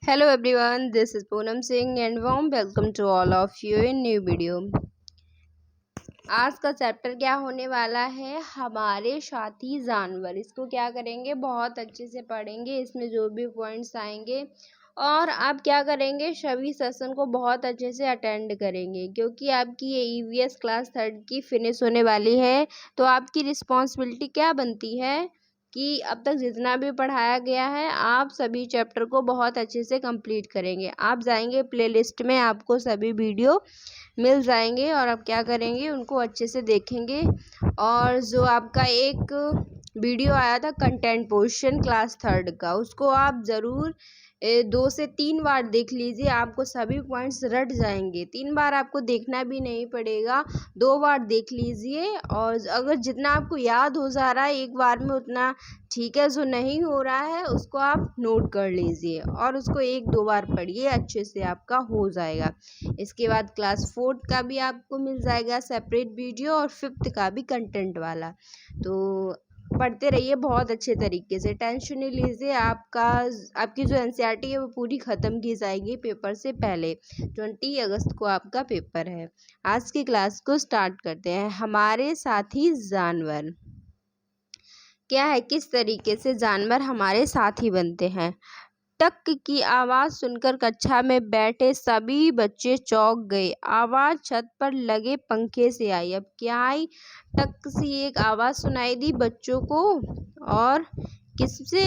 Hello everyone, this is Poonam Singh and warm welcome to all of you in new video। आज का chapter क्या होने वाला है, हमारे साथी जानवर। इसको क्या करेंगे, बहुत अच्छे से पढ़ेंगे। इसमें जो भी पॉइंट्स आएंगे और आप क्या करेंगे, सभी सेशन को बहुत अच्छे से अटेंड करेंगे, क्योंकि आपकी ये ईवीएस क्लास 3 की फिनिश होने वाली है। तो आपकी रिस्पॉन्सिबिलिटी क्या बनती है कि अब तक जितना भी पढ़ाया गया है आप सभी चैप्टर को बहुत अच्छे से कंप्लीट करेंगे। आप जाएंगे प्लेलिस्ट में, आपको सभी वीडियो मिल जाएंगे और आप क्या करेंगे, उनको अच्छे से देखेंगे। और जो आपका एक वीडियो आया था कंटेंट पोर्शन क्लास 3 का, उसको आप ज़रूर 2 से 3 बार देख लीजिए, आपको सभी पॉइंट्स रट जाएंगे। 3 बार आपको देखना भी नहीं पड़ेगा, 2 बार देख लीजिए। और अगर जितना आपको याद हो जा रहा है एक बार में उतना ठीक है, जो नहीं हो रहा है उसको आप नोट कर लीजिए और उसको 1-2 बार पढ़िए, अच्छे से आपका हो जाएगा। इसके बाद क्लास 4 का भी आपको मिल जाएगा सेपरेट वीडियो और 5th का भी कंटेंट वाला। तो पढ़ते रहिए बहुत अच्छे तरीके से, टेंशन नहीं लीजिए। आपकी जो एनसीईआरटी है वो पूरी ख़त्म की जाएगी पेपर से पहले। 20 अगस्त को आपका पेपर है। आज की क्लास को स्टार्ट करते हैं। हमारे साथी जानवर क्या है, किस तरीके से जानवर हमारे साथी बनते हैं। टक की आवाज़ सुनकर कक्षा में बैठे सभी बच्चे चौंक गए। आवाज़ छत पर लगे पंखे से आई। अब क्या आई, टक सी एक आवाज़ सुनाई दी बच्चों को, और किससे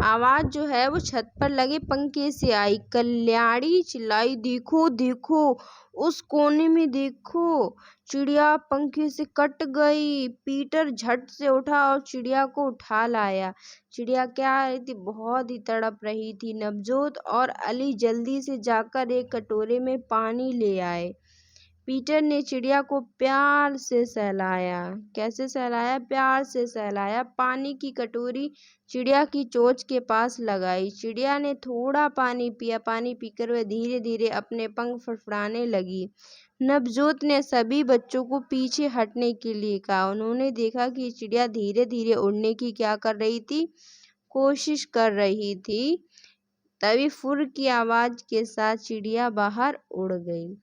आवाज़ जो है वो छत पर लगे पंखे से आई। कल्याणी चिल्लाई, देखो देखो उस कोने में देखो, चिड़िया पंखे से कट गई। पीटर झट से उठा और चिड़िया को उठा लाया। चिड़िया क्या रही थी, बहुत ही तड़प रही थी। नवजोत और अली जल्दी से जाकर एक कटोरे में पानी ले आए। पीटर ने चिड़िया को प्यार से सहलाया। कैसे सहलाया, प्यार से सहलाया। पानी की कटोरी चिड़िया की चोंच के पास लगाई। चिड़िया ने थोड़ा पानी पिया। पानी पीकर वह धीरे धीरे अपने पंख फड़फड़ाने लगी। नवजोत ने सभी बच्चों को पीछे हटने के लिए कहा। उन्होंने देखा कि चिड़िया धीरे धीरे उड़ने की क्या कर रही थी, कोशिश कर रही थी। तभी फुर की आवाज़ के साथ चिड़िया बाहर उड़ गई।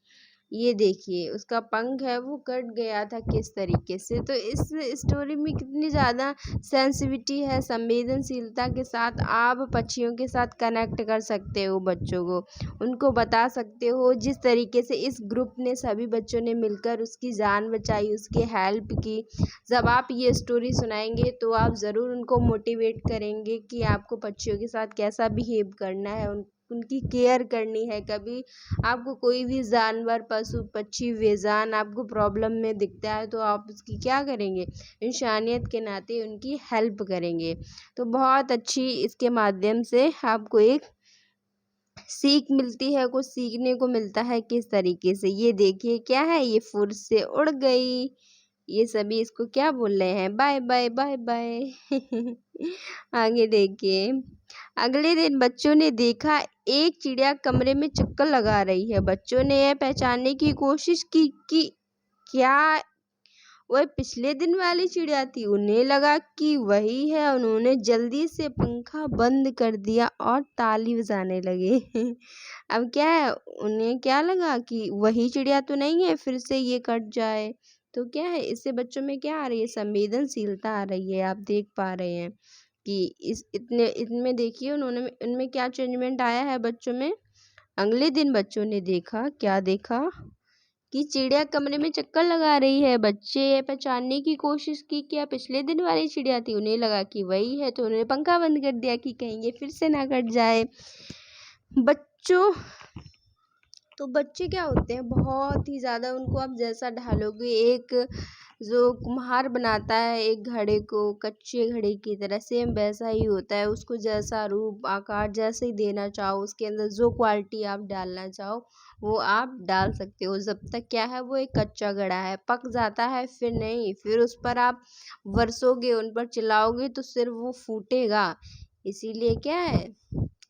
ये देखिए उसका पंख है वो कट गया था किस तरीके से। तो इस स्टोरी में कितनी ज़्यादा सेंसिटिविटी है, संवेदनशीलता के साथ आप पक्षियों के साथ कनेक्ट कर सकते हो, बच्चों को उनको बता सकते हो। जिस तरीके से इस ग्रुप ने, सभी बच्चों ने मिलकर उसकी जान बचाई, उसकी हेल्प की। जब आप ये स्टोरी सुनाएंगे तो आप ज़रूर उनको मोटिवेट करेंगे कि आपको पक्षियों के साथ कैसा बिहेव करना है, उनकी केयर करनी है। कभी आपको कोई भी जानवर, पशु पक्षी, बेजान आपको प्रॉब्लम में दिखता है तो आप उसकी क्या करेंगे, इंसानियत के नाते उनकी हेल्प करेंगे। तो बहुत अच्छी इसके माध्यम से आपको एक सीख मिलती है, कुछ सीखने को मिलता है किस तरीके से। ये देखिए क्या है, ये फुर से उड़ गई। ये सभी इसको क्या बोल रहे हैं, बाय बाय बाय बाय। आगे देखिए, अगले दिन बच्चों ने देखा एक चिड़िया कमरे में चक्कर लगा रही है। बच्चों ने यह पहचानने की कोशिश की कि क्या वह पिछले दिन वाली चिड़िया थी। उन्हें लगा कि वही है। उन्होंने जल्दी से पंखा बंद कर दिया और ताली बजाने लगे। अब क्या है, उन्हें क्या लगा कि वही चिड़िया तो नहीं है, फिर से ये कट जाए। तो क्या है, इससे बच्चों में क्या आ रही है, संवेदनशीलता आ रही है। आप देख पा रहे हैं कि इनमें देखिए उन्होंने, इनमें क्या चेंजमेंट आया है बच्चों में। अगले दिन बच्चों ने देखा, क्या देखा कि चिड़िया कमरे में चक्कर लगा रही है। बच्चे ये पहचानने की कोशिश की क्या पिछले दिन वाली चिड़िया थी। उन्हें लगा कि वही है तो उन्होंने पंखा बंद कर दिया कि कहीं ये फिर से ना कट जाए। बच्चों, तो बच्चे क्या होते हैं, बहुत ही ज़्यादा, उनको आप जैसा ढालोगे, एक जो कुम्हार बनाता है एक घड़े को कच्चे घड़े की तरह, सेम वैसा ही होता है। उसको जैसा रूप आकार जैसे ही देना चाहो, उसके अंदर जो क्वालिटी आप डालना चाहो वो आप डाल सकते हो। जब तक क्या है वो एक कच्चा घड़ा है, पक जाता है फिर नहीं, फिर उस पर आप बरसोगे, उन पर चिल्लाओगे तो सिर्फ वो फूटेगा। इसीलिए क्या है,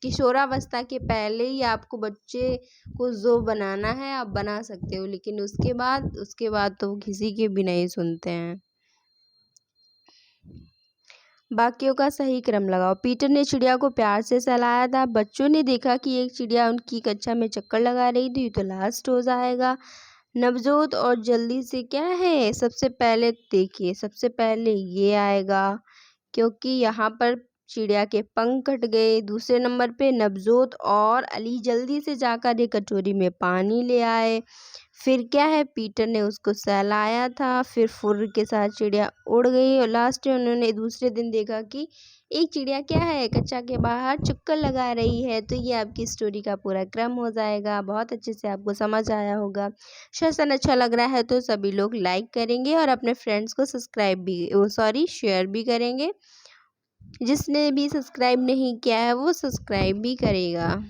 किशोरावस्था के पहले ही आपको बच्चे को जो बनाना है आप बना सकते हो, लेकिन उसके बाद तो किसी की भी नहीं सुनते हैं। बाकियों का सही क्रम लगाओ। पीटर ने चिड़िया को प्यार से सहलाया था। बच्चों ने देखा कि एक चिड़िया उनकी कक्षा में चक्कर लगा रही थी, तो लास्ट हो जाएगा। नवजोत और जल्दी से क्या है, सबसे पहले देखिए, सबसे पहले ये आएगा क्योंकि यहाँ पर चिड़िया के पंख कट गए। दूसरे नंबर पे नवजोत और अली जल्दी से जाकर एक कटोरी में पानी ले आए। फिर क्या है, पीटर ने उसको सहलाया था। फिर फुर्र के साथ चिड़िया उड़ गई और लास्ट में उन्होंने दूसरे दिन देखा कि एक चिड़िया क्या है, कच्चा के बाहर चक्कर लगा रही है। तो ये आपकी स्टोरी का पूरा क्रम हो जाएगा। बहुत अच्छे से आपको समझ आया होगा। सेशन अच्छा लग रहा है तो सभी लोग लाइक करेंगे और अपने फ्रेंड्स को शेयर भी करेंगे। जिसने भी सब्सक्राइब नहीं किया है वो सब्सक्राइब भी करेगा।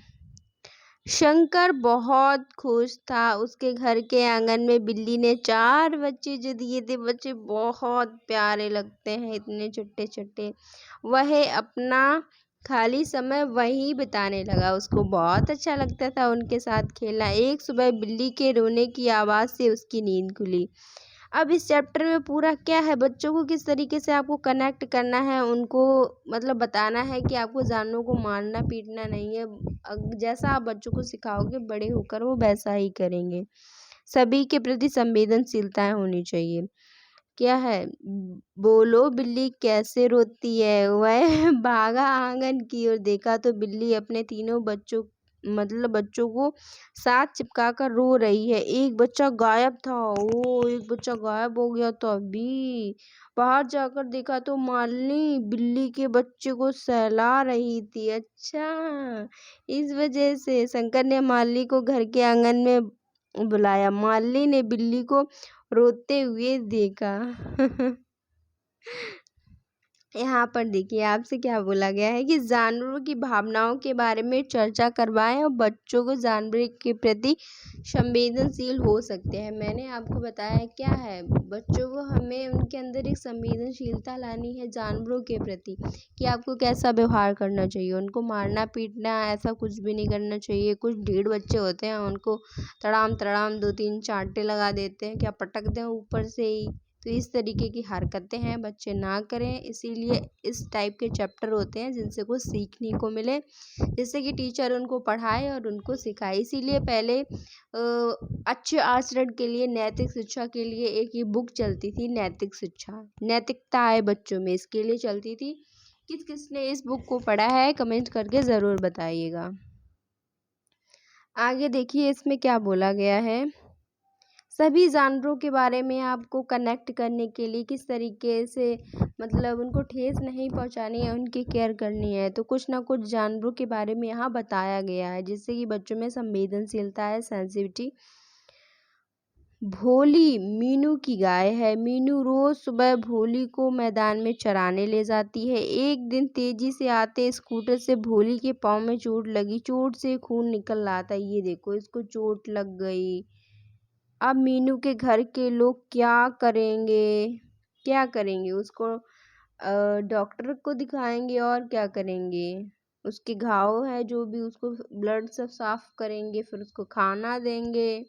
शंकर बहुत खुश था। उसके घर के आंगन में बिल्ली ने 4 बच्चे जो दिए थे। बच्चे बहुत प्यारे लगते हैं, इतने छोटे छोटे। वह अपना खाली समय वहीं बिताने लगा। उसको बहुत अच्छा लगता था उनके साथ खेलना। एक सुबह बिल्ली के रोने की आवाज़ से उसकी नींद खुली। अब इस चैप्टर में पूरा क्या है, बच्चों को किस तरीके से आपको कनेक्ट करना है, उनको मतलब बताना है कि आपको जानवरों को मारना पीटना नहीं है। जैसा आप बच्चों को सिखाओगे बड़े होकर वो वैसा ही करेंगे। सभी के प्रति संवेदनशीलताएं होनी चाहिए। क्या है, बोलो बिल्ली कैसे रोती है। वह भागा आंगन की ओर, देखा तो बिल्ली अपने तीनों बच्चों को साथ चिपका कर रो रही है। एक बच्चा गायब था। एक बच्चा गायब हो गया था। अभी बाहर जाकर देखा तो मालिनी बिल्ली के बच्चे को सहला रही थी। अच्छा, इस वजह से शंकर ने मालिनी को घर के आंगन में बुलाया। मालिनी ने बिल्ली को रोते हुए देखा। यहाँ पर देखिए आपसे क्या बोला गया है कि जानवरों की भावनाओं के बारे में चर्चा करवाएं और बच्चों को जानवर के प्रति संवेदनशील हो सकते हैं। मैंने आपको बताया क्या है, बच्चों को हमें उनके अंदर एक संवेदनशीलता लानी है जानवरों के प्रति कि आपको कैसा व्यवहार करना चाहिए। उनको मारना पीटना ऐसा कुछ भी नहीं करना चाहिए। कुछ ढीठ बच्चे होते हैं, उनको तड़ाम तड़ाम 2-3 चांटे लगा देते हैं, क्या पटक दें ऊपर से ही। तो इस तरीके की हरकतें हैं बच्चे ना करें। इसीलिए इस टाइप के चैप्टर होते हैं जिनसे कुछ सीखने को मिले, जिससे कि टीचर उनको पढ़ाए और उनको सिखाए। इसीलिए पहले अच्छे आचरण के लिए, नैतिक शिक्षा के लिए एक ये बुक चलती थी, नैतिक शिक्षा, नैतिकता आए बच्चों में, इसके लिए चलती थी। किस किसने इस बुक को पढ़ा है कमेंट करके ज़रूर बताइएगा। आगे देखिए इसमें क्या बोला गया है। सभी जानवरों के बारे में आपको कनेक्ट करने के लिए किस तरीके से मतलब उनको ठेस नहीं पहुंचानी है, उनकी केयर करनी है। तो कुछ ना कुछ जानवरों के बारे में यहाँ बताया गया है जिससे कि बच्चों में संवेदनशीलता है, सेंसिटिविटी। भोली मीनू की गाय है। मीनू रोज सुबह भोली को मैदान में चराने ले जाती है। एक दिन तेजी से आते स्कूटर से भोली के पाँव में चोट लगी। चोट से खून निकल रहा था। ये देखो, इसको चोट लग गई। अब मीनू के घर के लोग क्या करेंगे, उसको डॉक्टर को दिखाएंगे और क्या करेंगे, उसके घाव है जो भी, उसको ब्लड सब साफ करेंगे, फिर उसको खाना देंगे।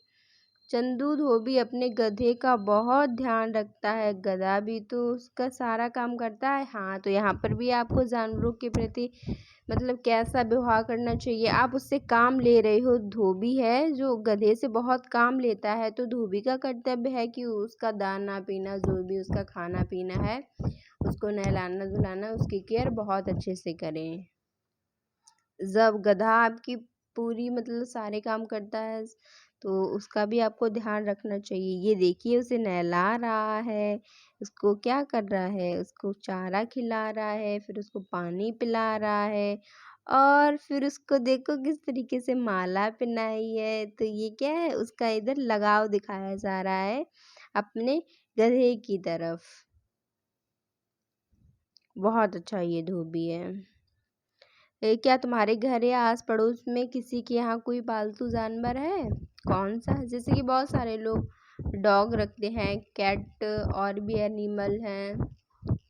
चंदू धोबी अपने गधे का बहुत ध्यान रखता है। गधा भी तो उसका सारा काम करता है। हाँ, तो यहाँ पर भी आपको जानवरों के प्रति मतलब कैसा व्यवहार करना चाहिए। आप उससे काम ले रहे हो, धोबी है जो गधे से बहुत काम लेता है, तो धोबी का कर्तव्य है कि उसका दाना पीना, जो भी उसका खाना पीना है, उसको नहलाना धुलाना, उसकी केयर बहुत अच्छे से करें। जब गधा आपकी पूरी मतलब सारे काम करता है तो उसका भी आपको ध्यान रखना चाहिए। ये देखिए उसे नहला रहा है, उसको क्या कर रहा है, उसको चारा खिला रहा है, फिर उसको पानी पिला रहा है और फिर उसको देखो किस तरीके से माला पहनाई है। तो ये क्या है, उसका इधर लगाव दिखाया जा रहा है अपने गधे की तरफ। बहुत अच्छा ये धोबी है। क्या तुम्हारे घर या आस पड़ोस में किसी के यहाँ कोई पालतू जानवर है? कौन सा? जैसे कि बहुत सारे लोग डॉग रखते हैं, कैट और भी एनिमल हैं,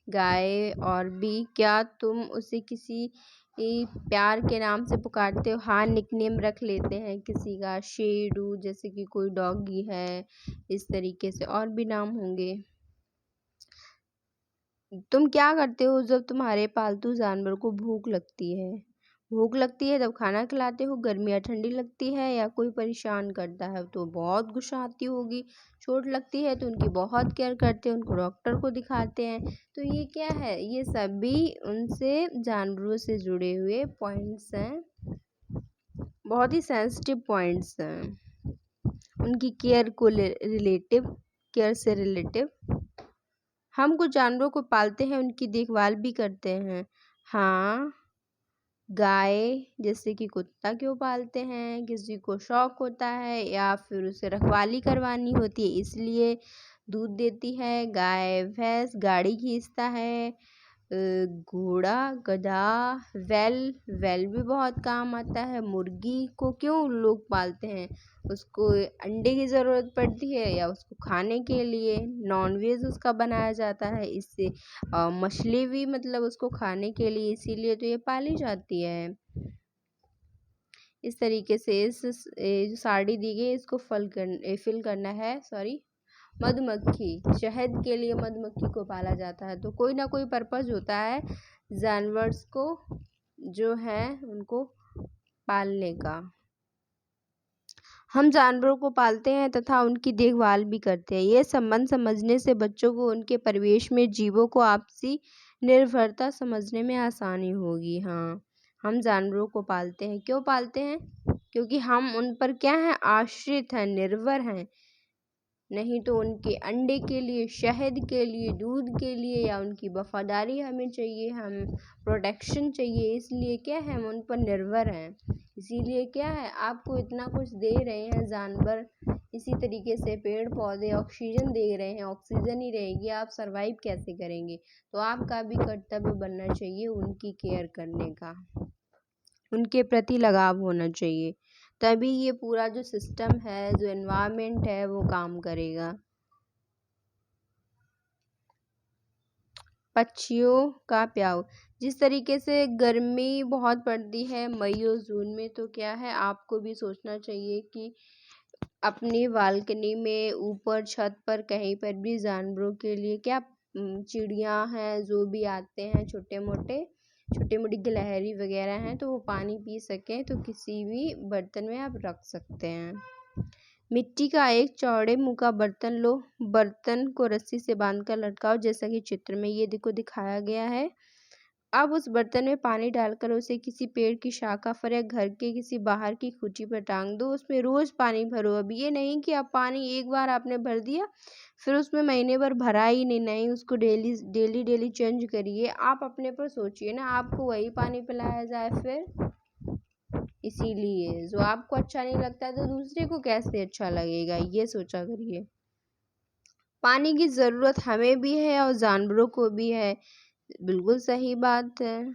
गाय और भी। क्या तुम उसे किसी प्यार के नाम से पुकारते हो? हाँ, निकनेम रख लेते हैं किसी का, शेरू, जैसे कि कोई डॉगी है, इस तरीके से और भी नाम होंगे। तुम क्या करते हो जब तुम्हारे पालतू जानवर को भूख लगती है तब खाना खिलाते हो, गर्मी या ठंडी लगती है या कोई परेशान करता है तो बहुत गुस्सा आती होगी, चोट लगती है तो उनकी बहुत केयर करते हैं, उनको डॉक्टर को दिखाते हैं। तो ये क्या है, ये सभी उनसे जानवरों से जुड़े हुए पॉइंट्स हैं, बहुत ही सेंसिटिव पॉइंट्स हैं, उनकी केयर से रिलेटिव। हम कुछ जानवरों को पालते हैं, उनकी देखभाल भी करते हैं। हाँ, गाय जैसे कि कुत्ता क्यों पालते हैं, किसी को शौक होता है या फिर उसे रखवाली करवानी होती है इसलिए दूध देती है। गाय भैंस गाड़ी खींचता है। घोड़ा गधा बैल भी बहुत काम आता है। मुर्गी को क्यों लोग पालते हैं, उसको अंडे की ज़रूरत पड़ती है या उसको खाने के लिए नॉनवेज उसका बनाया जाता है, इससे मछली भी मतलब उसको खाने के लिए, इसीलिए तो ये पाली जाती है। इस तरीके से जो साड़ी दी गई इसको फिल करना है, मधुमक्खी, शहद के लिए मधुमक्खी को पाला जाता है। तो कोई ना कोई पर्पस होता है जानवर्स को जो है उनको पालने का। हम जानवरों को पालते हैं तथा उनकी देखभाल भी करते हैं। ये संबंध समझने से बच्चों को उनके परिवेश में जीवों को आपसी निर्भरता समझने में आसानी होगी। हाँ, हम जानवरों को पालते हैं, क्यों पालते हैं, क्योंकि हम उन पर क्या है, आश्रित हैं, निर्भर हैं। नहीं तो उनके अंडे के लिए, शहद के लिए, दूध के लिए या उनकी वफादारी हमें चाहिए, हम प्रोटेक्शन चाहिए, इसलिए क्या है, हम उन पर निर्भर हैं। इसीलिए क्या है, आपको इतना कुछ दे रहे हैं जानवर, इसी तरीके से पेड़ पौधे ऑक्सीजन दे रहे हैं, ऑक्सीजन ही रहेगी, आप सरवाइव कैसे करेंगे। तो आपका भी कर्तव्य बनना चाहिए उनकी केयर करने का, उनके प्रति लगाव होना चाहिए, तभी ये पूरा जो सिस्टम है, जो एनवायरनमेंट है वो काम करेगा। पक्षियों का प्याऊ, जिस तरीके से गर्मी बहुत पड़ती है मई और जून में, तो क्या है, आपको भी सोचना चाहिए कि अपनी बालकनी में, ऊपर छत पर, कहीं पर भी जानवरों के लिए क्या, चिड़िया हैं जो भी आते हैं, छोटी मोटी गिलहरी वगैरह हैं, तो वो पानी पी सकें, तो किसी भी बर्तन में आप रख सकते हैं। मिट्टी का एक चौड़े मुंह का बर्तन लो, बर्तन को रस्सी से बांधकर लटकाओ, जैसा कि चित्र में ये दिखाया गया है। अब उस बर्तन में पानी डालकर उसे किसी पेड़ की शाखा पर या घर के किसी बाहर की खूंटी पर टांग दो, उसमें रोज पानी भरो। अब ये नहीं कि अब पानी एक बार आपने भर दिया फिर उसमें महीने भर भरा ही नहीं, उसको डेली चेंज करिए। आप अपने पर सोचिए ना, आपको वही पानी पिलाया जाए फिर, इसीलिए जो आपको अच्छा नहीं लगता तो दूसरे को कैसे अच्छा लगेगा, ये सोचा करिए। पानी की ज़रूरत हमें भी है और जानवरों को भी है, बिल्कुल सही बात है।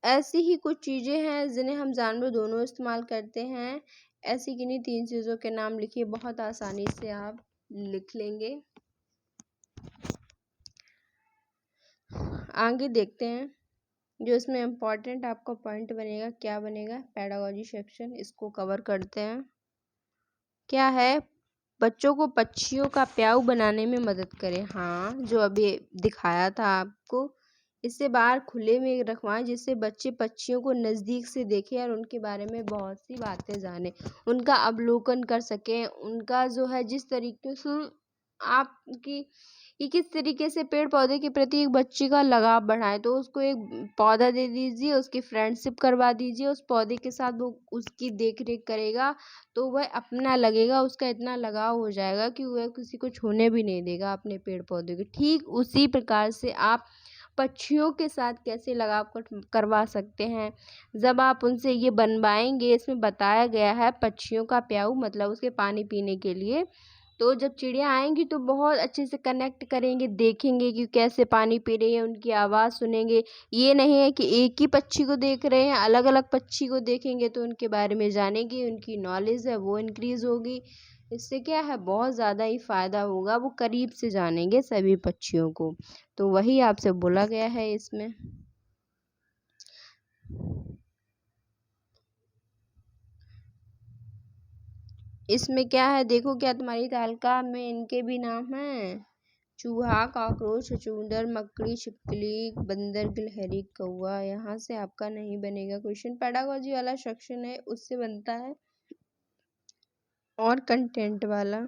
ऐसी ही कुछ चीज़ें हैं जिन्हें हम जानवर दोनों इस्तेमाल करते हैं। ऐसी किन्हीं 3 चीज़ों के नाम लिखिए, बहुत आसानी से आप लिख लेंगे। आगे देखते हैं, जो इसमें इम्पोर्टेंट आपका पॉइंट बनेगा, क्या बनेगा, पेडागोजी सेक्शन, इसको कवर करते हैं। क्या है, बच्चों को पक्षियों का प्याऊ बनाने में मदद करें। हाँ, जो अभी दिखाया था आपको, इससे बाहर खुले में रखवाएं, जिससे बच्चे पक्षियों को नज़दीक से देखें और उनके बारे में बहुत सी बातें जानें, उनका अवलोकन कर सकें, उनका जो है जिस तरीके से आपकी कि किस तरीके से पेड़ पौधे के प्रति एक बच्चे का लगाव बढ़ाए, तो उसको एक पौधा दे दीजिए, उसकी फ्रेंडशिप करवा दीजिए, उस पौधे के साथ वो उसकी देख रेख करेगा तो वह अपना लगेगा, उसका इतना लगाव हो जाएगा कि वह किसी को छूने भी नहीं देगा अपने पेड़ पौधे के। ठीक उसी प्रकार से आप पक्षियों के साथ कैसे लगाव करवा सकते हैं, जब आप उनसे ये बनवाएंगे। इसमें बताया गया है पक्षियों का प्याऊ मतलब उसके पानी पीने के लिए, तो जब चिड़िया आएंगी तो बहुत अच्छे से कनेक्ट करेंगे, देखेंगे कि कैसे पानी पी रही है, उनकी आवाज़ सुनेंगे। ये नहीं है कि एक ही पक्षी को देख रहे हैं, अलग अलग पक्षी को देखेंगे तो उनके बारे में जानेंगे, उनकी नॉलेज है वो इंक्रीज़ होगी। इससे क्या है, बहुत ज़्यादा ही फ़ायदा होगा, वो करीब से जानेंगे सभी पक्षियों को। तो वही आपसे बोला गया है इसमें। इसमें क्या है, देखो क्या तुम्हारी तालिका में इनके भी नाम हैं, चूहा, कॉकरोच, छछूंदर, मकड़ी, छिपकली, बंदर, गिलहरी, कौवा। यहाँ से आपका नहीं बनेगा क्वेश्चन। पेडागोजी वाला सेक्शन है उससे बनता है, और कंटेंट वाला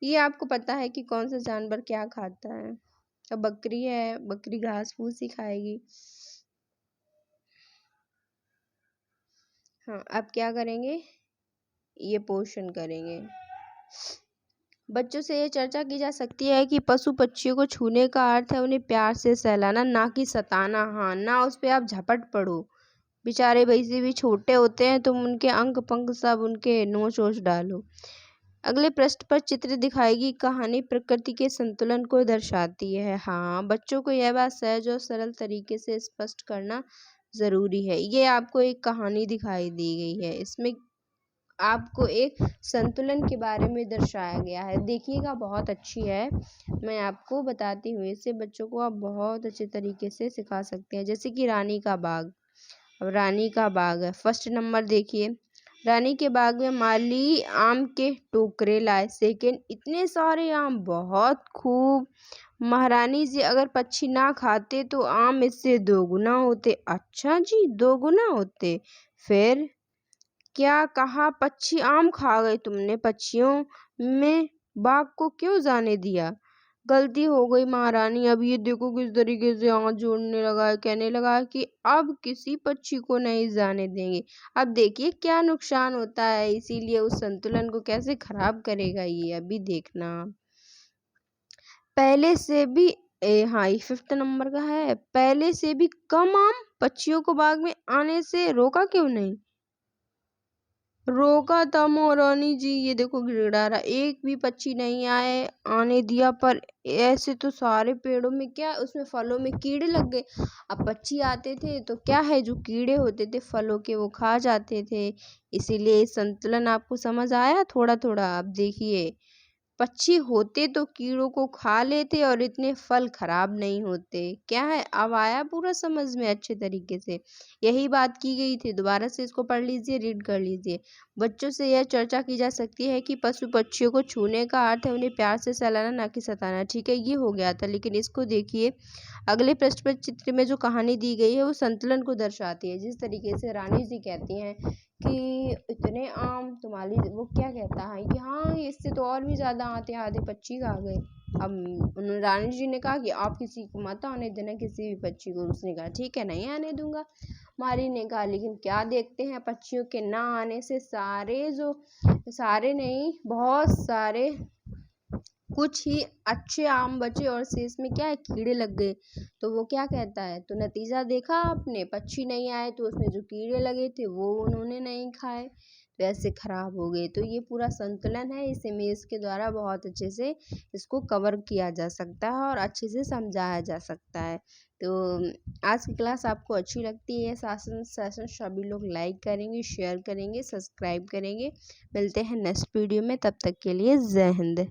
ये आपको पता है कि कौन सा जानवर क्या खाता है। अब बकरी है, बकरी घास फूस ही खाएगी। हाँ, अब क्या करेंगे, ये पोषण करेंगे। बच्चों से ये चर्चा की जा सकती है कि पशु पक्षियों को छूने का अर्थ है उन्हें प्यार से सहलाना, ना कि सताना। हाँ, ना उस पे आप झपट पड़ो। बेचारे वैसे भी छोटे होते हैं, तुम उनके अंग पंख सब उनके नोच ओच डालो। अगले पृष्ठ पर चित्र दिखाएगी कहानी प्रकृति के संतुलन को दर्शाती है। हाँ, बच्चों को यह बात सहज और सरल तरीके से स्पष्ट करना जरूरी है। ये आपको एक कहानी दिखाई दी गई है, इसमें आपको एक संतुलन के बारे में दर्शाया गया है। देखिएगा, बहुत अच्छी है। मैं आपको बताती हूँ, इससे बच्चों को आप बहुत अच्छे तरीके से सिखा सकते हैं। जैसे कि रानी का बाग। अब रानी का बाग है, फर्स्ट नंबर देखिए। रानी के बाग में माली आम के टोकरे लाए। सेकेंड, इतने सारे आम, बहुत खूब। महारानी जी, अगर पक्षी ना खाते तो आम इससे दोगुना होते। अच्छा जी, दोगुना होते। फिर क्या कहा, पक्षी आम खा गए, तुमने पक्षियों में बाघ को क्यों जाने दिया। गलती हो गई महारानी। अब ये देखो किस तरीके से हाथ जोड़ने लगा है, कहने लगा है कि अब किसी पक्षी को नहीं जाने देंगे। अब देखिए क्या नुकसान होता है, इसीलिए उस संतुलन को कैसे खराब करेगा ये, अभी देखना। पहले से भी हाँ, ये फिफ्थ नंबर का है। पहले से भी कम आम, पक्षियों को बाग में आने से रोका क्यों नहीं। रोका था महारानी जी, ये देखो गिड़गिड़ा रहा, एक भी पक्षी नहीं आए आने दिया। पर ऐसे तो सारे पेड़ों में, क्या उसमें फलों में कीड़े लग गए। अब पक्षी आते थे तो क्या है, जो कीड़े होते थे फलों के वो खा जाते थे। इसीलिए संतुलन आपको समझ आया थोड़ा थोड़ा। अब देखिए, पक्षी होते तो कीड़ों को खा लेते और इतने फल खराब नहीं होते। क्या है, अब आया पूरा समझ में अच्छे तरीके से। यही बात की गई थी, दोबारा से इसको पढ़ लीजिए, रीड कर लीजिए। बच्चों से यह चर्चा की जा सकती है कि पशु पक्षियों को छूने का अर्थ है उन्हें प्यार से सहलाना, ना कि सताना। ठीक है, ये हो गया था। लेकिन इसको देखिए, अगले पृष्ठ पर चित्र में जो कहानी दी गई है वो संतुलन को दर्शाती है। जिस तरीके से रानी जी कहती हैं कि इतने आम तुम्हारी, वो क्या कहता है कि हाँ इससे तो और भी ज्यादा आते, आधे पक्षी खा गए। अब उन्होंने, रानी जी ने कहा कि आप किसी को मत आने देना, किसी भी पक्षी को। उसने कहा ठीक है, नहीं आने दूंगा। माली ने कहा लेकिन क्या देखते हैं, पक्षियों के ना आने से सारे नहीं, बहुत सारे कुछ ही अच्छे आम बचे और शेष में क्या है, कीड़े लग गए। तो वो क्या कहता है, तो नतीजा देखा आपने, पक्षी नहीं आए तो उसमें जो कीड़े लगे थे वो उन्होंने नहीं खाए, तो ऐसे खराब हो गए। तो ये पूरा संतुलन है, इस इमेज के द्वारा बहुत अच्छे से इसको कवर किया जा सकता है और अच्छे से समझाया जा सकता है। तो आज की क्लास आपको अच्छी लगती है, सेशन सभी लोग लाइक करेंगे, शेयर करेंगे, सब्सक्राइब करेंगे। मिलते हैं नेक्स्ट वीडियो में, तब तक के लिए जय हिंद।